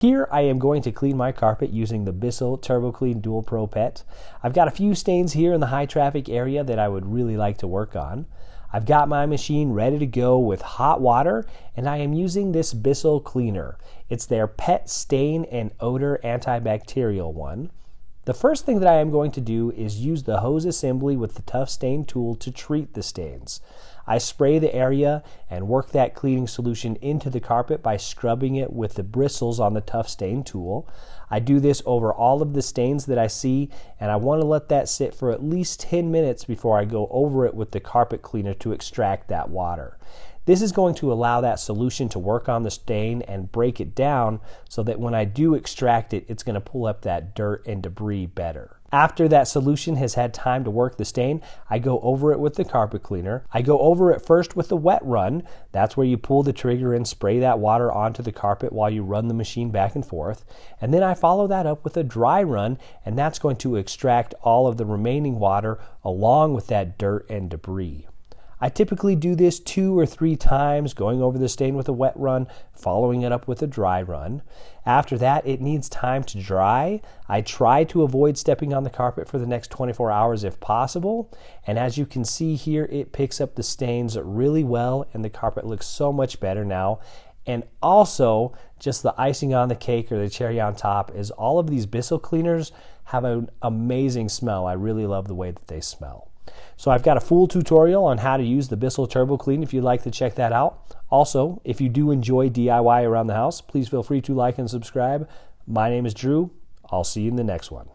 Here I am going to clean my carpet using the Bissell Turboclean DualPro Pet. I've got a few stains here in the high traffic area that I would really like to work on. I've got my machine ready to go with hot water, and I am using this Bissell cleaner. It's their pet stain and odor antibacterial one. The first thing that I am going to do is use the hose assembly with the tough stain tool to treat the stains. I spray the area and work that cleaning solution into the carpet by scrubbing it with the bristles on the tough stain tool. I do this over all of the stains that I see, and I want to let that sit for at least 10 minutes before I go over it with the carpet cleaner to extract that water. This is going to allow that solution to work on the stain and break it down so that when I do extract it, it's going to pull up that dirt and debris better. After that solution has had time to work the stain, I go over it with the carpet cleaner. I go over it first with the wet run. That's where you pull the trigger and spray that water onto the carpet while you run the machine back and forth. And then I follow that up with a dry run, and that's going to extract all of the remaining water along with that dirt and debris. I typically do this 2 or 3 times, going over the stain with a wet run, following it up with a dry run. After that, it needs time to dry. I try to avoid stepping on the carpet for the next 24 hours if possible. And as you can see here, it picks up the stains really well, and the carpet looks so much better now. And also, just the icing on the cake or the cherry on top is all of these Bissell cleaners have an amazing smell. I really love the way that they smell. So I've got a full tutorial on how to use the Bissell Turboclean if you'd like to check that out. Also, if you do enjoy DIY around the house, please feel free to like and subscribe. My name is Drew. I'll see you in the next one.